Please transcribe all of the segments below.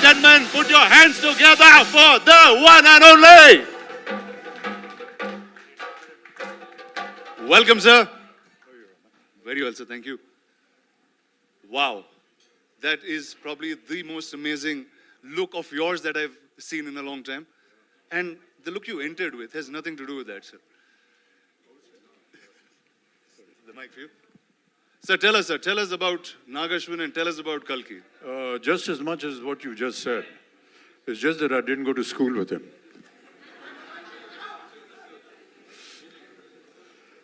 and gentlemen, put your hands together for the one and only. Welcome, sir. Very well, sir. Thank you. Wow. That is probably the most amazing look of yours that I've seen in a long time. And the look you entered with has nothing to do with that, sir. The mic for you. Sir, tell us about Nag Ashwin and tell us about Kalki. Just as much as what you just said. It's just that I didn't go to school with him.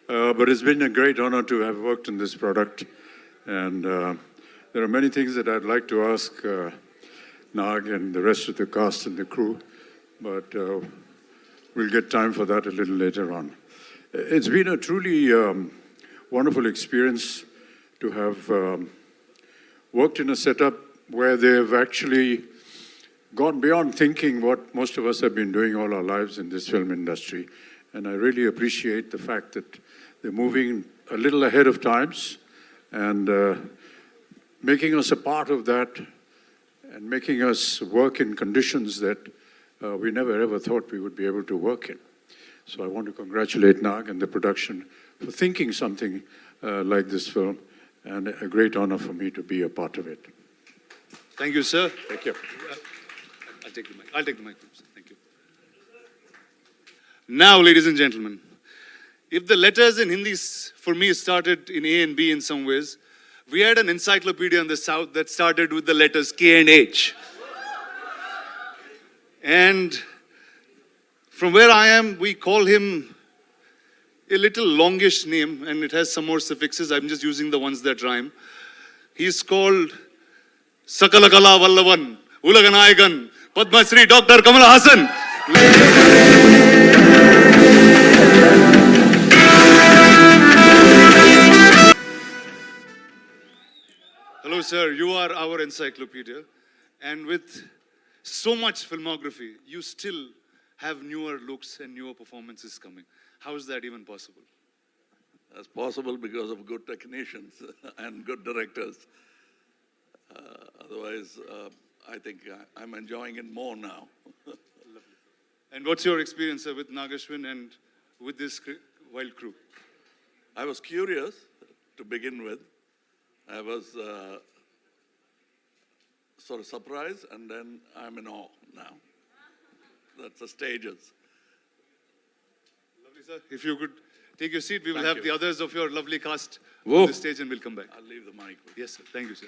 But it's been a great honor to have worked in this product. And there are many things that I'd like to ask Nag and the rest of the cast and the crew, but we'll get time for that a little later on. It's been a truly wonderful experience to have worked in a setup where they've actually gone beyond thinking what most of us have been doing all our lives in this film industry. And I really appreciate the fact that they're moving a little ahead of times and making us a part of that and making us work in conditions that we never ever thought we would be able to work in. So I want to congratulate Nag and the production for thinking something like this film, and a great honor for me to be a part of it. Thank you, sir. Thank you. I'll take the mic. I'll take the mic, sir. Thank you. Now, ladies and gentlemen, if the letters in Hindi for me started in A and B in some ways, we had an encyclopedia in the South that started with the letters K and H. And from where I am, we call him a little longish name, and it has some more suffixes. I'm just using the ones that rhyme. He's called Sakalakala Vallavan, Ulaganayagan, Padma Shri Dr. Kamal Hassan. Hello, sir. You are our encyclopedia. And with so much filmography, you still have newer looks and newer performances coming. How is that even possible? That's possible because of good technicians and good directors. Otherwise, I think I'm enjoying it more now. And what's your experience, sir, with Nag Ashwin and with this wild crew? I was curious to begin with. I was sort of surprised, and then I'm in awe now. That's the stages. Lovely, sir. If you could take your seat, we will Thank have you. the others of your lovely cast Whoa. on the stage and we'll come back. I'll leave the mic with you. Yes, sir. Thank you, sir.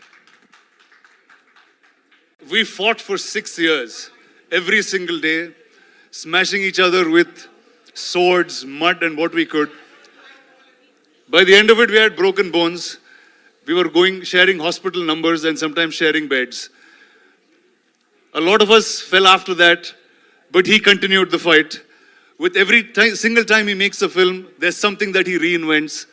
We fought for 6 years, every single day, smashing each other with swords, mud, and what we could. By the end of it, we had broken bones. We were sharing hospital numbers and sometimes sharing beds. A lot of us fell after that, but he continued the fight. With every single time he makes a film, there's something that he reinvents.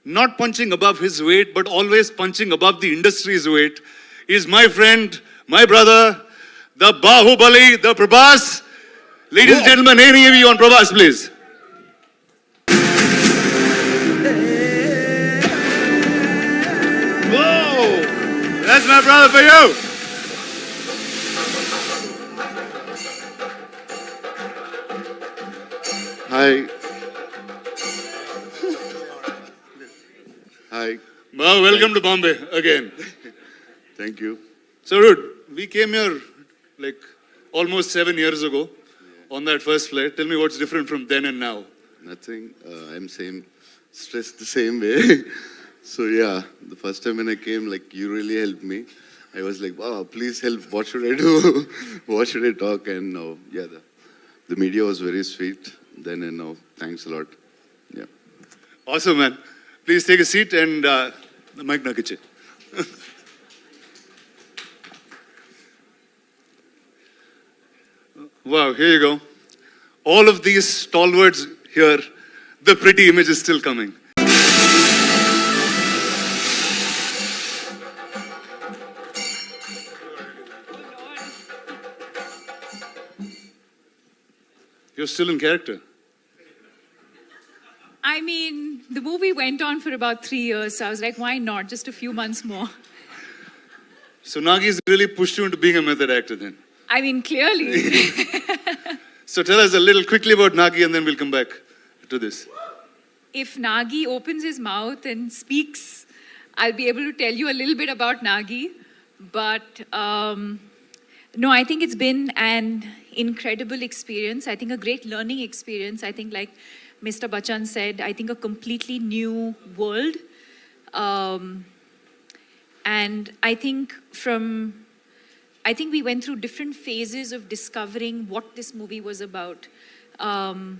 Not punching above his weight, but always punching above the industry's weight, is my friend, my brother, the Bahubali, the Prabhas. Ladies and gentlemen, any of you on Prabhas, please. Whoa! That's my brother for you. Hi. Hi. Well, welcome to Bombay again. Thank you. So, dude, we came here like almost 7 years ago on that first flight. Tell me what's different from then and now. Nothing. I'm stressed the same way. So yeah, the first time when I came, like you really helped me. I was like, wow, please help. What should I do? What should I talk? And now, yeah, the media was very sweet. Then and now, thanks a lot. Yeah. Awesome, man. Please take a seat and the mic nakiche. Wow, here you go. All of these stalwarts here, the pretty image is still coming. You're still in character. I mean, the movie went on for about 3 years, so I was like, why not? Just a few months more. So Nagi's really pushed you into being a method actor then. I mean, clearly. So tell us a little quickly about Nagi and then we'll come back to this. If Nagi opens his mouth and speaks, I'll be able to tell you a little bit about Nagi. But no, I think it's been an incredible experience. I think a great learning experience. I think, like Mr. Bachchan said, I think a completely new world. And I think we went through different phases of discovering what this movie was about. But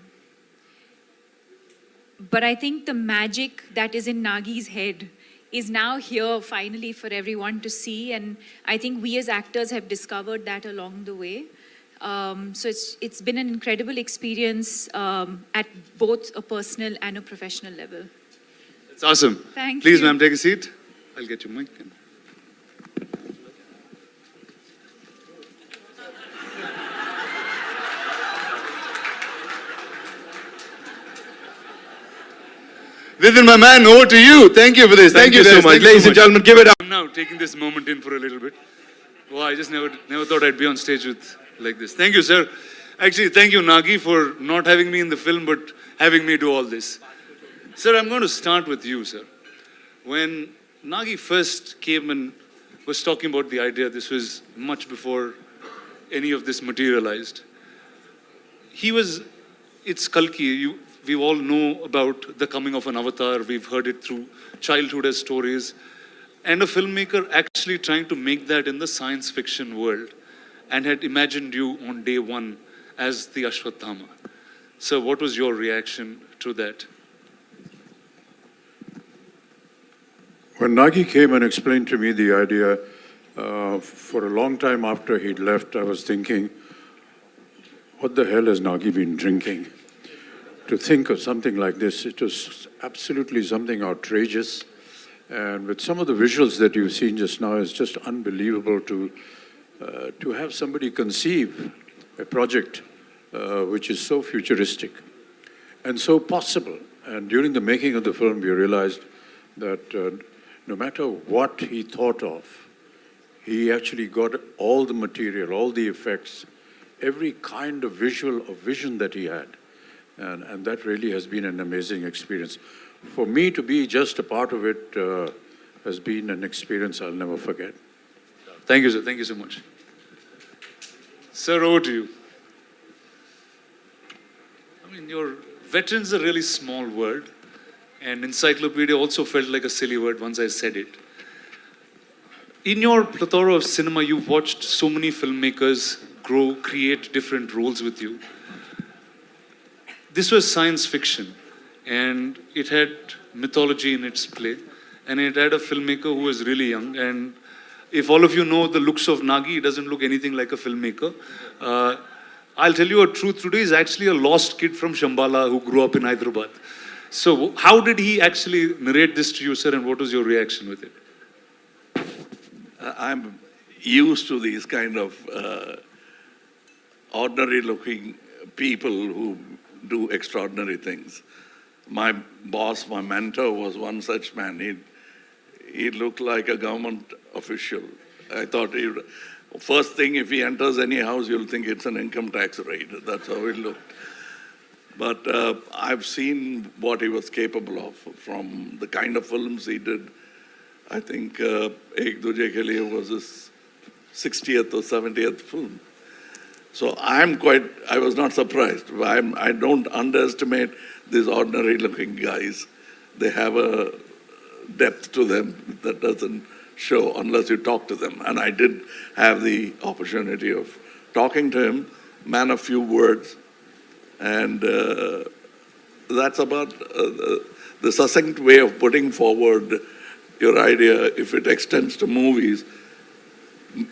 I think the magic that is in Nagi's head is now here finally for everyone to see. And I think we as actors have discovered that along the way. So it's been an incredible experience at both a personal and a professional level. It's awesome. Thank Please, you. ma'am, take a seat. I'll get you mic. Vivin, my man, over to you. Thank you for this. Thank you so guys. much. Thank you Ladies so and gentlemen, give it up. I'm now taking this moment in for a little bit. Wow, I just never thought I'd be on stage with like this. Thank you, sir. Actually, thank you, Nagi, for not having me in the film, but having me do all this. Sir, I'm going to start with you, sir. When Nagi first came and was talking about the idea, this was much before any of this materialized. It's Kalki. We all know about the coming of an avatar. We've heard it through childhood as stories. And a filmmaker actually trying to make that in the science fiction world and had imagined you on day one as the Ashwatthama. So what was your reaction to that? When Nagi came and explained to me the idea, for a long time after he'd left, I was thinking, what the hell has Nagi been drinking? To think of something like this, it was absolutely something outrageous. And with some of the visuals that you've seen just now, it's just unbelievable to have somebody conceive a project which is so futuristic and so possible. And during the making of the film, we realized that no matter what he thought of, he actually got all the material, all the effects, every kind of visual or vision that he had. And that really has been an amazing experience. For me to be just a part of it has been an experience I'll never forget. Thank you, sir. Thank you so much. Sir, over to you. I mean, your veteran's a really small word, and encyclopedia also felt like a silly word once I said it. In your plethora of cinema, you've watched so many filmmakers grow, create different roles with you. This was science fiction, and it had mythology in its play, and it had a filmmaker who was really young. And if all of you know the looks of Nagi, he doesn't look anything like a filmmaker. I'll tell you a truth, today he's actually a lost kid from Shambhala who grew up in Hyderabad. So how did he actually narrate this to you, sir, and what was your reaction with it? I'm used to these kind of ordinary-looking people who do extraordinary things. My boss, my mentor, was one such man. He looked like a government official. I thought first thing, if he enters any house, you'll think it's an income tax raid. That's how he looked. But I've seen what he was capable of from the kind of films he did. I think Ek Duje Ke Liye was his 60th or 70th film. So I was not surprised. I don't underestimate these ordinary looking guys. They have a depth to them that doesn't show unless you talk to them. And I did have the opportunity of talking to him, man of few words. And that's about the succinct way of putting forward your idea. If it extends to movies,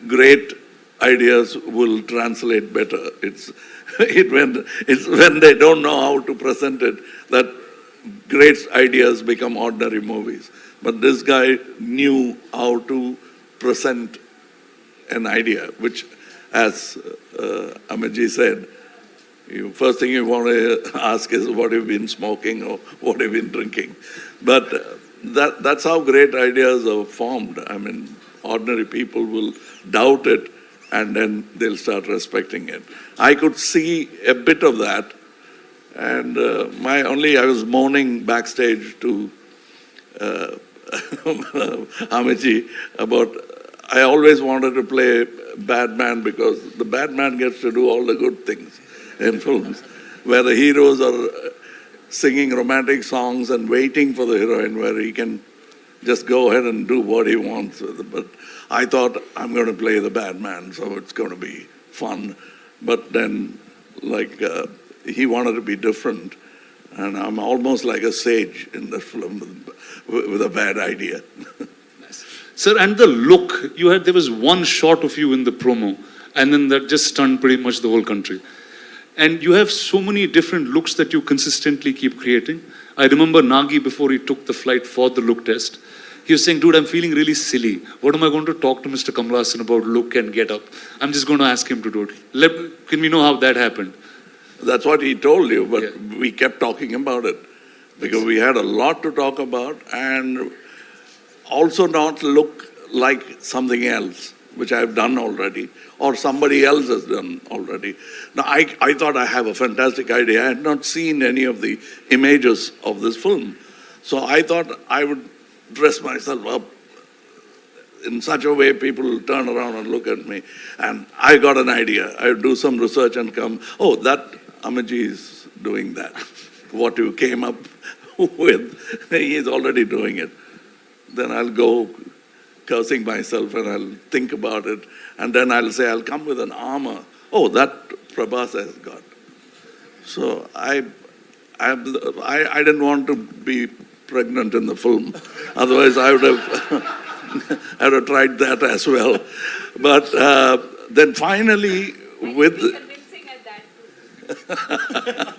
great ideas will translate better. It's when they don't know how to present it that great ideas become ordinary movies. But this guy knew how to present an idea, which, as Amitji said, first thing you want to ask is what you've been smoking or what you've been drinking. But that's how great ideas are formed. I mean, ordinary people will doubt it and then they'll start respecting it. I could see a bit of that, and I was moaning backstage to Amitji about, I always wanted to play bad man because the bad man gets to do all the good things in films, where the heroes are singing romantic songs and waiting for the heroine, where he can just go ahead and do what he wants with it. But I thought, I'm going to play the bad man, so it's going to be fun. But then, he wanted to be different, and I'm almost like a sage in the film with a bad idea. Sir, and the look, there was one shot of you in the promo, and then that just stunned pretty much the whole country. And you have so many different looks that you consistently keep creating. I remember Nagi, before he took the flight for the look test, he was saying, dude, I'm feeling really silly. What am I going to talk to Mr. Kamal Haasan about look and get up? I'm just going to ask him to do it. Can we know how that happened? That's what he told you, but Yeah. we kept talking about it because we had a lot to talk about, and also not look like something else, which I've done already, or somebody else has done already. Now, I thought I have a fantastic idea. I had not seen any of the images of this film. So I thought I would dress myself up in such a way people will turn around and look at me. And I got an idea. I would do some research and come, oh, that Amitji is doing that. What you came up with, he is already doing it. Then I'll go cursing myself and I'll think about it. And then I'll say, I'll come with an armor. Oh, that Prabhas has got. So I didn't want to be pregnant in the film. Otherwise, I would have, I would have tried that as well. But then finally, with... Convincing at that.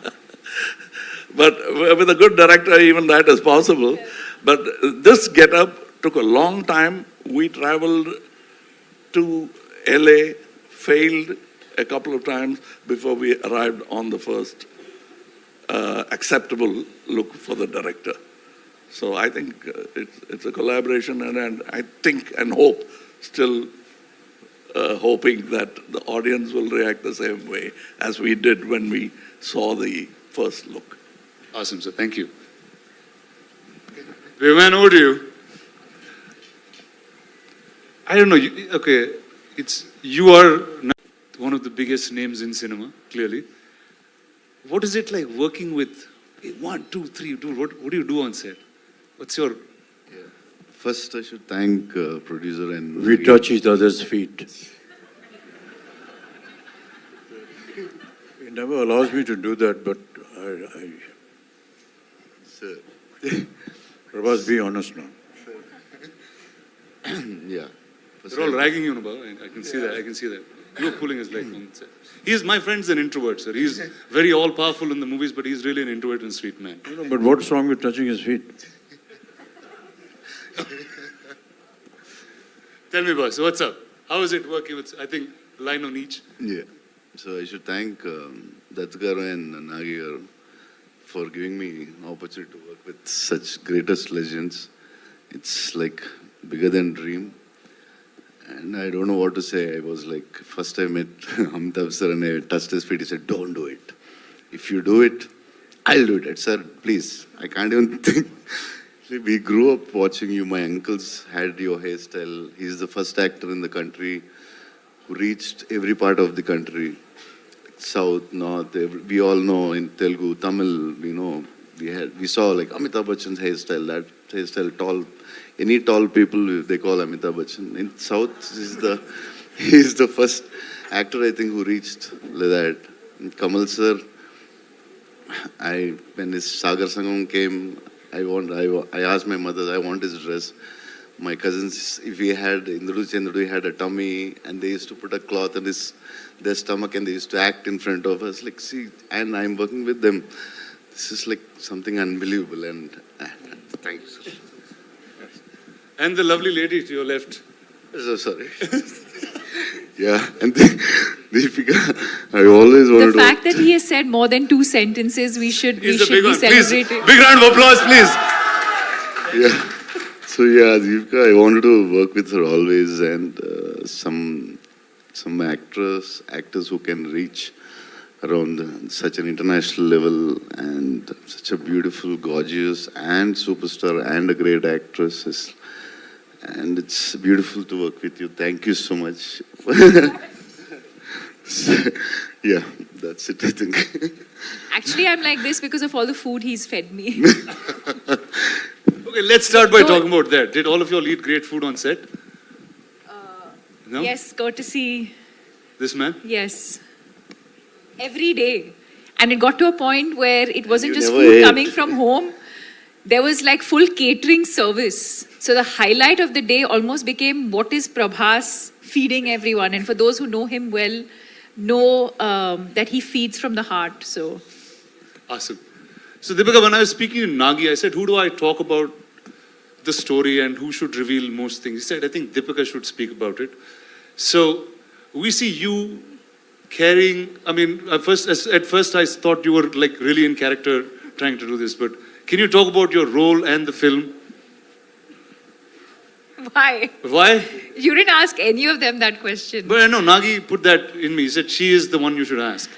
But with a good director, even that is possible. But this get-up took a long time. We traveled to LA, failed a couple of times before we arrived on the first acceptable look for the director. So I think it's a collaboration, and I think and hope, still hoping that the audience will react the same way as we did when we saw the first look. Awesome, sir. Thank you. Viman, over to you. I don't know. You are one of the biggest names in cinema, clearly. What is it like working with 1, 2, 3? Dude, what do you do on set? What's your... First, I should thank producer and... We touch each other's feet. He never allows me to do that, but Sir. Prabhas, be honest now. Yeah. First They're all I- ragging you, Nabha. I can see that. I can see that. You're pulling his leg on set. My friend's an introvert, sir. He's very all-powerful in the movies, but he's really an introvert and sweet man. No, but what's wrong with touching his feet? Tell me, boss, what's up? How is it working with, I think, line on each? Yeah. So I should thank Dutt garu and Nagi garu for giving me opportunity to work with such greatest legends. It's like bigger than dream. And I don't know what to say. I was like, first I met Amitabh sir and I touched his feet. He said, don't do it. If you do it, I'll do it. I said, please, I can't even think. We grew up watching you. My uncles had your hairstyle. He's the first actor in the country who reached every part of the country. South, North, we all know in Telugu, Tamil, we saw like Amitabh Bachchan's hairstyle, that hairstyle, tall, any tall people they call Amitabh Bachchan. In South, he's the first actor I think who reached like that. And Kamal sir, when his Sagar Sangam came, I asked my mother, I want his dress. My cousins, if he had, Indru Chendradu, he had a tummy, and they used to put a cloth on their stomach, and they used to act in front of us. Like, see, and I'm working with them. This is like something unbelievable, and thank you, sir. And the lovely lady to your left. So sorry. Yeah, and Deepika, I always wanted The fact that he has said more than 2 sentences, we should He's the be big one. Please, celebrating. big round of applause, please. Yeah. So yeah, Deepika, I wanted to work with her always, and some actors who can reach around such an international level, and such a beautiful, gorgeous, and superstar, and a great actress. And it's beautiful to work with you. Thank you so much. So, yeah, that's it, I think. Actually, I'm like this because of all the food he's fed me. Okay, let's start by No. talking about that. Did all of you all eat great food on set? No? Yes, courtesy. This man? Yes. Every day. And it got to a point where it wasn't You just never food ate. coming from home. There was like full catering service. So the highlight of the day almost became what is Prabhas feeding everyone. And for those who know him well, know that he feeds from the heart. So Awesome. So, Deepika, when I was speaking to Nagi, I said, who do I talk about the story and who should reveal most things? He said, I think Deepika should speak about it. So, we see you carrying, I mean, at first I thought you were like really in character trying to do this, but can you talk about your role and the film? why? Why? You didn't ask any of them that question. But I know Nagi put that in me. He said, she is the one you should ask.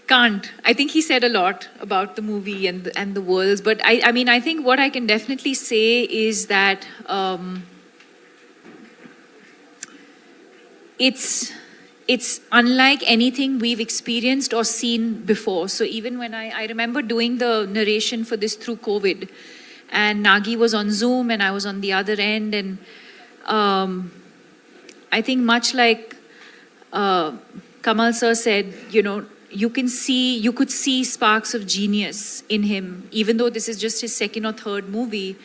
Can't. I think he said a lot about the movie and the worlds. But I mean, I think what I can definitely say is that it's unlike anything we've experienced or seen before. So even when I remember doing the narration for this through COVID, and Nagi was on Zoom and I was on the other end, and I think much like Kamal sir said, you know, you could see sparks of genius in him, even though this is just his second or third movie.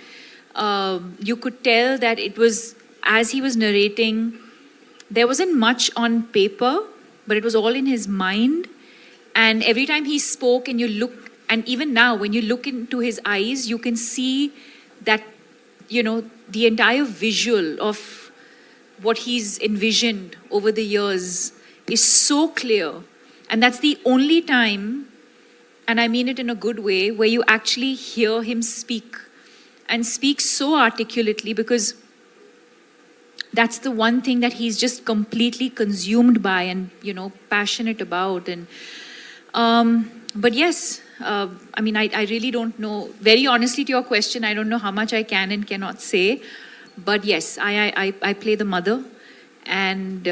You could tell that it was, as he was narrating, there wasn't much on paper, but it was all in his mind. And every time he spoke and you look, and even now when you look into his eyes, you can see that, you know, the entire visual of what he's envisioned over the years is so clear. And that's the only time, and I mean it in a good way, where you actually hear him speak, and speak so articulately, because that's the one thing that he's just completely consumed by and, you know, passionate about. And but yes, I mean, I really don't know. Very honestly to your question, I don't know how much I can and cannot say. But yes, I play the mother. And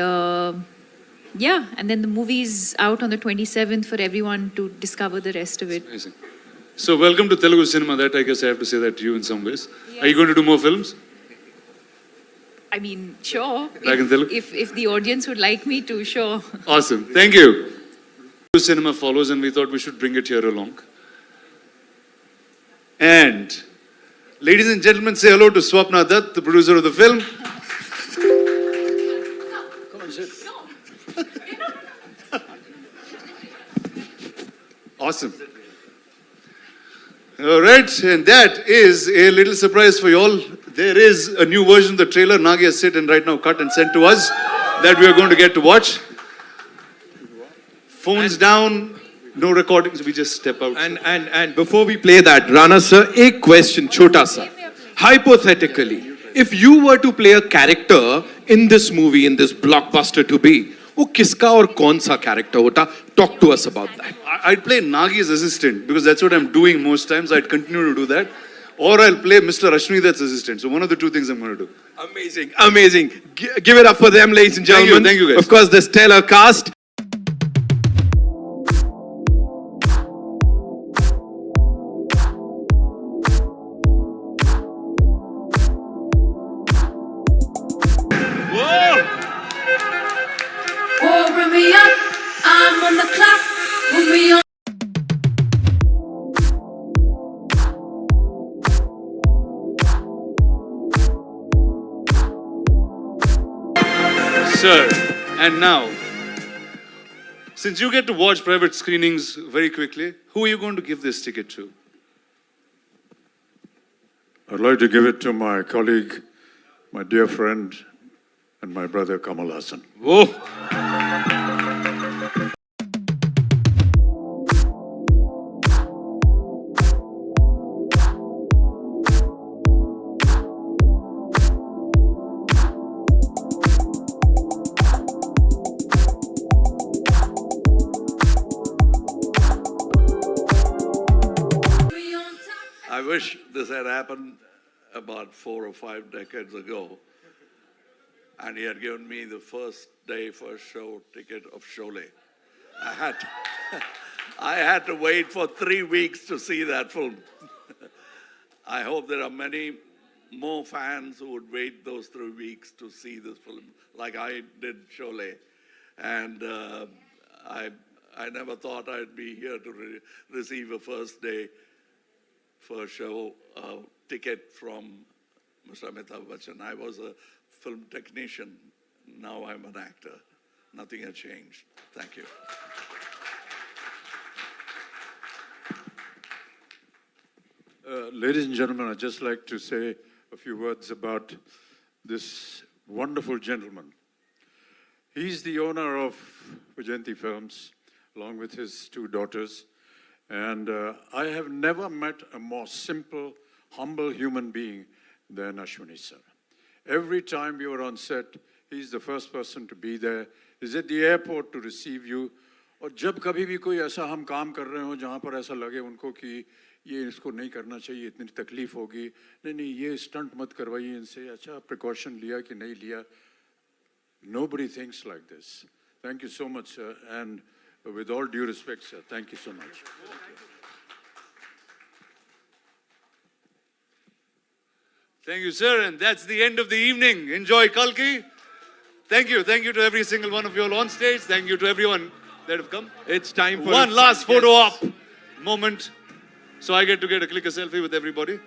yeah, and then the movie's out on the 27th for everyone to discover the rest of it. Amazing. So, welcome to Telugu cinema. That I guess I have to say that to you in some ways. Are you going to do more films? I mean, sure. Like in Telugu? If the audience would like me to, sure. Awesome. Thank you. Cinema follows, and we thought we should bring it here along. And, ladies and gentlemen, say hello to Swapna Dutt, the producer of the film. Awesome. All right, and that is a little surprise for you all. There is a new version of the trailer. Nagi has sit and right now cut and sent to us that we are going to get to watch. Phones down, no recordings, we just step out. And before we play that, Rana sir, a question, chota sa. Hypothetically, if you were to play a character in this movie, in this blockbuster to be, वो किसका और कौन सा character होता? Talk to us about that. I'd play Nagi's assistant because that's what I'm doing most times. I'd continue to do that. Or I'll play Mr. Ashmi Dutt's assistant. So one of the two things I'm going to do. Amazing, amazing. Give it up for them, ladies and Thank you, gentlemen. thank you guys. Of course, the stellar cast. Oh, bring me up, I'm on the clock, put me on. Sir, and now, since you get to watch private screenings very quickly, who are you going to give this ticket to? I'd like to give it to my colleague, my dear friend, and my brother Kamal Hassan. Whoa. I wish this had happened about 4 or 5 decades ago, and he had given me the first day, first show ticket of Sholay. I had to wait for 3 weeks to see that film. I hope there are many more fans who would wait those 3 weeks to see this film, like I did Sholay. And I never thought I'd be here to receive a first day, first show ticket from Mr. Amitabh Bachchan. I was a film technician. Now I'm an actor. Nothing has changed. Thank you. Ladies and gentlemen, I'd just like to say a few words about this wonderful gentleman. He's the owner of Vajanti Films, along with his 2 daughters. And I have never met a more simple, humble human being than Ashwini sir. Every time we were on set, he's the first person to be there. He's at the airport to receive you. और जब कभी भी कोई ऐसा हम काम कर रहे हो जहाँ पर ऐसा लगे उनको कि ये इसको नहीं करना चाहिए, इतनी तकलीफ होगी, नहीं ये स्टंट मत करवाइए इनसे, अच्छा प्रिकॉशन लिया कि नहीं लिया. Nobody thinks like this. Thank you so much, sir. And with all due respect, sir, thank you so much. Thank you, sir. And that's the end of the evening. Enjoy Kalki. Thank you. Thank you to every single one of you all on stage. Thank you to everyone that have come. It's time for One last photo op moment. So I get to click a selfie with everybody.